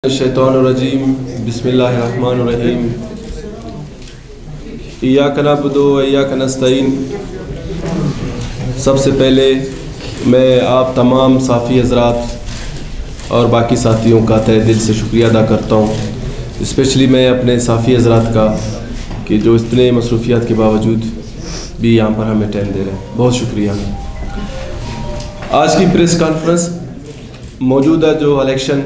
الشیطان الرجیم بسم اللہ الرحمن الرحیم ایاک نعبد و ایاک نستعین۔ سب سے پہلے میں آپ تمام صافی حضرات اور باقی ساتھیوں کا تہہ دل سے شکریہ ادا کرتا ہوں، اسپیشلی میں اپنے صافی حضرات کا کہ جو اتنے مصروفیات کے باوجود بھی یہاں پر ہمیں ٹائم دے رہے ہیں، بہت شکریہ۔ آج کی پریس کانفرنس موجودہ جو الیکشن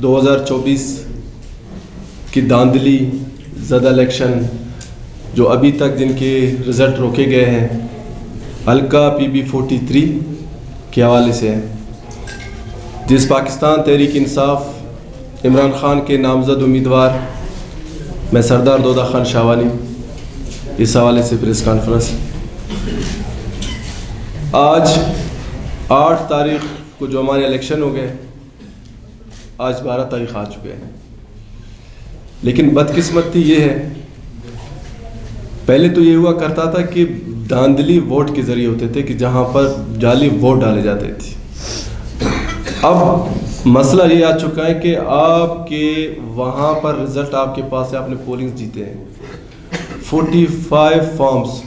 2024 کی داندلی زدہ الیکشن جو ابھی تک جن کے رزلٹ روکے گئے ہیں حلقہ PB43 کے حوالے سے ہے، جس پاکستان تحریک انصاف عمران خان کے نامزد امیدوار میں سردار دودہ خان شاہوانی، اس حوالے سے پریس کانفرنس۔ آج 8 تاریخ کو جو ہمارے الیکشن ہو گئے، آج 12 تاریخ آ چکے ہیں، لیکن بدقسمتی یہ ہے پہلے تو یہ ہوا کرتا تھا کہ داندلی ووٹ کے ذریعے ہوتے تھے کہ جہاں پر جعلی ووٹ ڈالے جاتے تھے۔ اب مسئلہ یہ آ چکا ہے کہ آپ کے وہاں پر رزلٹ آپ کے پاس ہے، آپ نے پولنگز جیتے ہیں، 45 فارمز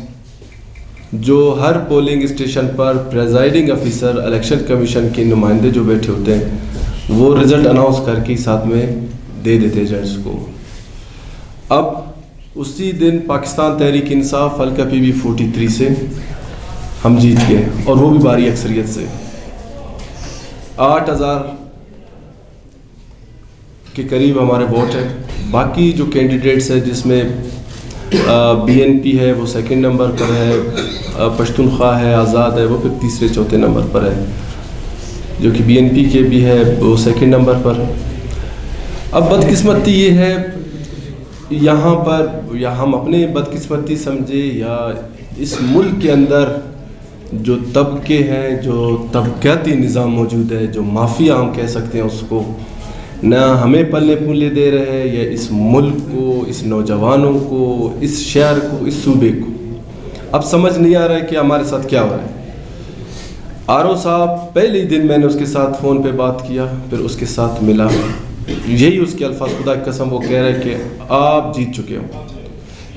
جو ہر پولنگ اسٹیشن پر پریزائڈنگ افیسر الیکشن کمیشن کے نمائندے جو بیٹھے ہوتے ہیں وہ رزلٹ اناؤنس کر کے ساتھ میں دے دیتے ایجنٹس کو۔ اب اسی دن پاکستان تحریک انصاف حلقہ PB43 سے ہم جیت گئے، اور وہ بھی بھاری اکثریت سے، 8000 کے قریب ہمارے ووٹ ہیں۔ باقی جو کینڈیڈیٹس ہیں جس میں BNP ہے وہ 2nd نمبر پر ہے، پشتونخوا ہے، آزاد ہے وہ پھر 3رے 4تھے نمبر پر ہے، جو کہ BNP کے بھی ہے وہ 2nd نمبر پر۔ اب بدقسمتی یہ ہے یہاں پر، یا ہم اپنے بدقسمتی سمجھے یا اس ملک کے اندر جو طبقے ہیں، جو طبقاتی نظام موجود ہے، جو مافیا ہم کہہ سکتے ہیں اس کو، نہ ہمیں پلے پلے دے رہے ہیں، یا اس ملک کو، اس نوجوانوں کو، اس شہر کو، اس صوبے کو۔ اب سمجھ نہیں آ رہا ہے کہ ہمارے ساتھ کیا ہو رہا ہے۔ RO صاحب پہلے ہی دن میں نے اس کے ساتھ فون پہ بات کیا، پھر اس کے ساتھ ملا، یہی اس کے الفاظ، خدا کی قسم وہ کہہ رہے کہ آپ جیت چکے ہو۔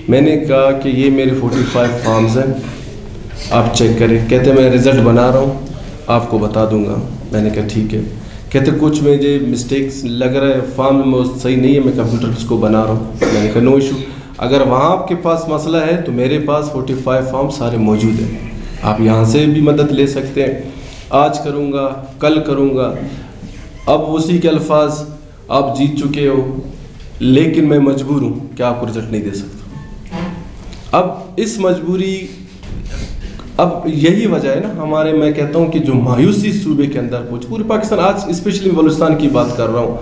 میں نے کہا کہ یہ میرے 45 فارمز ہیں، آپ چیک کریں۔ کہتے میں رزلٹ بنا رہا ہوں، آپ کو بتا دوں گا۔ میں نے کہا ٹھیک ہے۔ کہتے کچھ مجھے مسٹیکس لگ رہا ہے، فارم میں صحیح نہیں ہے، میں کمپیوٹر اس کو بنا رہا ہوں۔ میں نے کہا نو ایشو، اگر وہاں آپ کے پاس مسئلہ ہے تو میرے پاس 45 فارم سارے موجود ہیں، آپ یہاں سے بھی مدد لے سکتے ہیں، آج کروں گا، کل کروں گا۔ اب اسی کے الفاظ، آپ جیت چکے ہو لیکن میں مجبور ہوں کہ آپ کو رزلٹ نہیں دے سکتا۔ اب اس مجبوری، اب یہی وجہ ہے نا ہمارے، میں کہتا ہوں کہ جو مایوسی صوبے کے اندر پورے پاکستان، آج اسپیشلی بلوچستان کی بات کر رہا ہوں،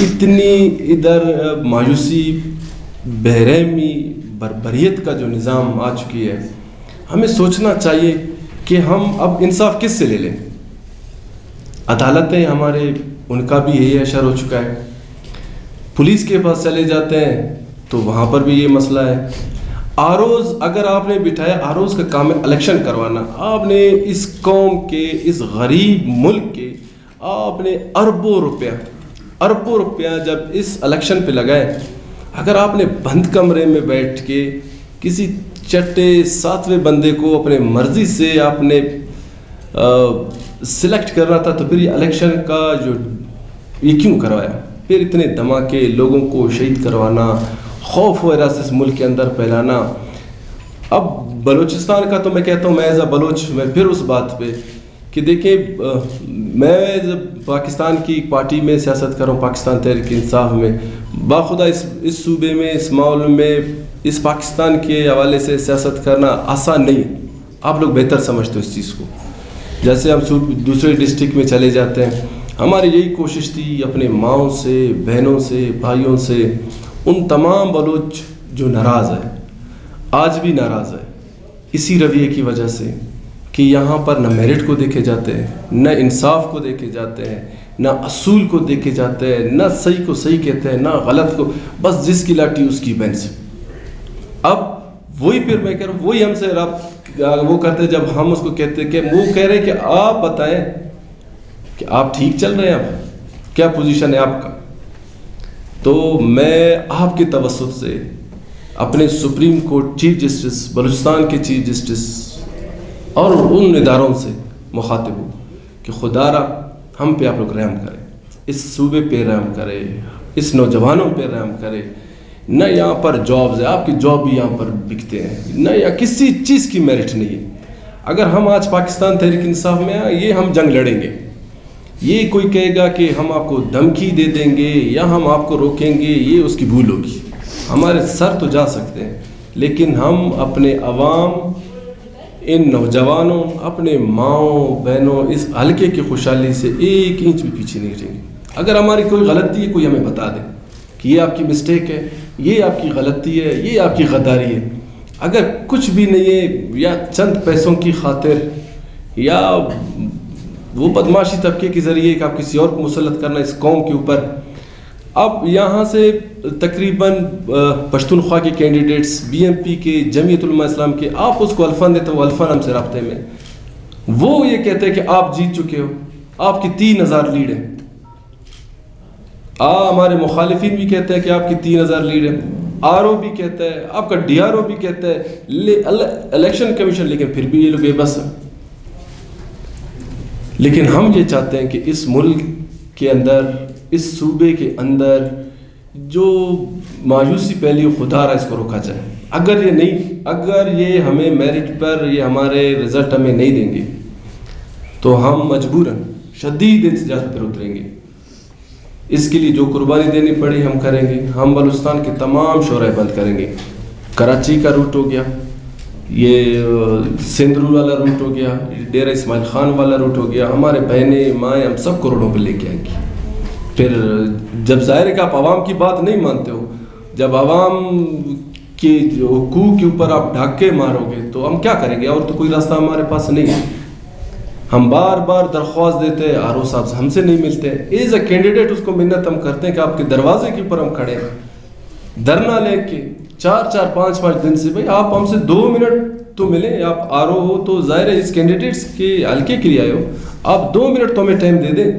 اتنی ادھر مایوسی، بےرحمی، بربریت کا جو نظام آ چکی ہے، ہمیں سوچنا چاہیے کہ ہم اب انصاف کس سے لے لیں۔ عدالتیں ہمارے، ان کا بھی یہی اشر ہو چکا ہے، پولیس کے پاس چلے جاتے ہیں تو وہاں پر بھی یہ مسئلہ ہے۔ ROز اگر آپ نے بٹھایا، ROز کا کام ہے الیکشن کروانا، آپ نے اس قوم کے، اس غریب ملک کے، آپ نے اربوں روپیہ جب اس الیکشن پہ لگائے، اگر آپ نے بند کمرے میں بیٹھ کے کسی چٹے 7ویں بندے کو اپنے مرضی سے آپ نے سلیکٹ کرنا تھا، تو پھر یہ الیکشن کا جو یہ کیوں کروایا؟ پھر اتنے دھماکے، لوگوں کو شہید کروانا، خوف و ہراس اس ملک کے اندر پھیلانا۔ اب بلوچستان کا تو میں کہتا ہوں، میں ایز اے بلوچ، میں پھر اس بات پہ کہ دیکھیں، میں پاکستان کی پارٹی میں سیاست کر رہا ہوں، پاکستان تحریک انصاف میں، باخدا اس صوبے میں، اس ماحول میں، اس پاکستان کے حوالے سے سیاست کرنا آسان نہیں ہے۔ آپ لوگ بہتر سمجھتے ہو اس چیز کو۔ جیسے ہم دوسرے ڈسٹرکٹ میں چلے جاتے ہیں، ہماری یہی کوشش تھی اپنے ماؤں سے، بہنوں سے، بھائیوں سے، ان تمام بلوچ جو ناراض ہے، آج بھی ناراض ہے اسی رویے کی وجہ سے کہ یہاں پر نہ میرٹ کو دیکھے جاتے ہیں، نہ انصاف کو دیکھے جاتے ہیں، نہ اصول کو دیکھے جاتے ہیں، نہ صحیح کو صحیح کہتے ہیں، نہ غلط کو، بس جس کی لاٹھی اس کی بینس۔ اب وہی پھر میں کہہ رہا ہوں، وہی ہم سے وہ کرتے جب ہم اس کو کہتے کہ وہ کہہ رہے کہ آپ بتائیں کہ آپ ٹھیک چل رہے ہیں، کیا پوزیشن ہے آپ کا؟ تو میں آپ کے توسط سے اپنے supreme court chief justice, Balochistan کے چیف جسٹس اور ان اداروں سے مخاطب ہوں کہ خدا را ہم پہ آپ لوگ رحم کریں، اس صوبے پہ رحم کرے، اس نوجوانوں پہ رحم کرے. نہ یہاں پر جابز ہے، آپ کی جاب بھی یہاں پر بکتے ہیں، نہ یا کسی چیز کی میرٹ نہیں ہے. اگر ہم آج پاکستان تحریک انصاف میں آئیں، یہ ہم جنگ لڑیں گے. یہ کوئی کہے گا کہ ہم آپ کو دھمکی دے دیں گے یا ہم آپ کو روکیں گے، یہ اس کی بھول ہوگی. ہمارے سر تو جا سکتے ہیں لیکن ہم اپنے عوام، ان نوجوانوں، اپنے ماؤں بہنوں، اس حلقے کی خوشحالی سے ایک انچ بھی پیچھے نہیں رہیں گے. اگر ہماری کوئی غلطی ہے کوئی ہمیں بتا دے کہ یہ آپ کی مسٹیک ہے، یہ آپ کی غلطی ہے، یہ آپ کی غداری ہے. اگر کچھ بھی نہیں ہے یا چند پیسوں کی خاطر یا وہ بدماشی طبقے کے ذریعے کہ آپ کسی اور کو مسلط کرنا اس قوم کے اوپر. اب یہاں سے تقریباً پشتونخوا کے کینڈیڈیٹس، بی ایم پی کے، جمعیت علماء اسلام کے، آپ اس کو الفان دیتے ہو، الفان ہم سے رابطے میں، وہ یہ کہتے ہیں کہ آپ جیت چکے ہو، آپ کی 3000 لیڈ ہیں. ہمارے مخالفین بھی کہتے ہیں کہ آپ کی 3000 لیڈ ہیں، آر او بھی کہتا ہے، آپ کا ڈی آر او بھی کہتا ہے، الیکشن کمیشن، لیکن پھر بھی یہ لوگ بے بس ہیں. لیکن ہم یہ چاہتے ہیں کہ اس ملک کے اندر، اس صوبے کے اندر جو مایوسی پھیلی، خدا را اس کو روکا جائے. اگر یہ ہمیں میرٹ پر، یہ ہمارے رزلٹ ہمیں نہیں دیں گے تو ہم مجبوراً شدید احتجاج پر اتریں گے. اس کے لیے جو قربانی دینی پڑی ہم کریں گے. ہم بلوچستان کے تمام شعراء بند کریں گے. کراچی کا روٹ ہو گیا، یہ سندھ والا روٹ ہو گیا، ڈیرہ اسماعیل خان والا روٹ ہو گیا. ہمارے بہنیں مائیں ہم سب کروڑوں پہ لے کے آئیں گی. پھر جب ظاہر ہے کہ آپ عوام کی بات نہیں مانتے ہو، جب عوام کی حقوق کے اوپر آپ ڈھاکے مارو گے تو ہم کیا کریں گے؟ اور تو کوئی راستہ ہمارے پاس نہیں ہے. ہم بار بار درخواست دیتے ہیں، آر او صاحب ہم سے نہیں ملتے. ایز اے کینڈیڈیٹ اس کو منت ہم کرتے ہیں کہ آپ کے دروازے کے اوپر ہم کھڑے ہیں، دھرنا لے کے 4-5 دن سے. بھائی آپ ہم سے 2 منٹ تو ملیں. آپ آر او ہو تو ظاہر ہے اس کینڈیڈیٹس کے حلقے کے لیے آئے ہو، آپ 2 منٹ تو ہمیں ٹائم دے دیں.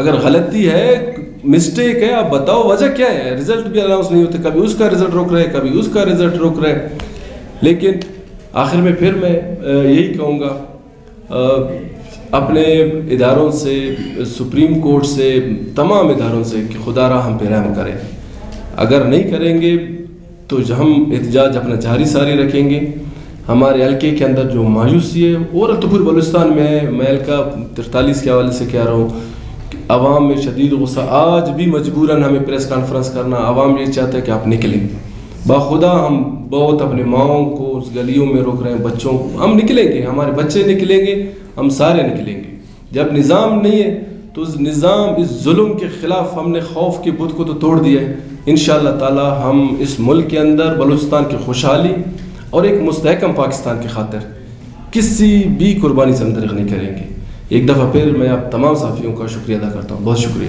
اگر غلطی ہے، مسٹیک ہے، آپ بتاؤ وجہ کیا ہے. رزلٹ بھی اناؤنس نہیں ہوتے، کبھی اس کا رزلٹ روک رہے، کبھی اس کا رزلٹ روک رہے. لیکن آخر میں پھر میں یہی کہوں گا اپنے اداروں سے، سپریم کورٹ سے، تمام اداروں سے کہ خدا را ہم پہ رحم کریں. اگر نہیں کریں گے تو ہم احتجاج اپنا جاری ساری رکھیں گے. ہمارے حلقے کے اندر جو مایوسی ہے، اور تو پورے بلوچستان میں ہے، میں حلقہ 43 کے حوالے سے کہہ رہا ہوں، عوام میں شدید غصہ. آج بھی مجبوراً ہمیں پریس کانفرنس کرنا، عوام یہ چاہتا ہے کہ آپ نکلیں. باخدا ہم بہت اپنے ماؤں کو اس گلیوں میں روک رہے ہیں، بچوں کو. ہم نکلیں گے، ہمارے بچے نکلیں گے، ہم سارے نکلیں گے. جب نظام نہیں ہے تو اس نظام، اس ظلم کے خلاف ہم نے خوف کے بت کو تو توڑ دیا ہے. انشاءاللہ تعالی ہم اس ملک کے اندر بلوچستان کی خوشحالی اور ایک مستحکم پاکستان کی خاطر کسی بھی قربانی سے ہم درغ نہیں کریں گے. ایک دفعہ پھر میں آپ تمام صحافیوں کا شکریہ ادا کرتا ہوں. بہت شکریہ.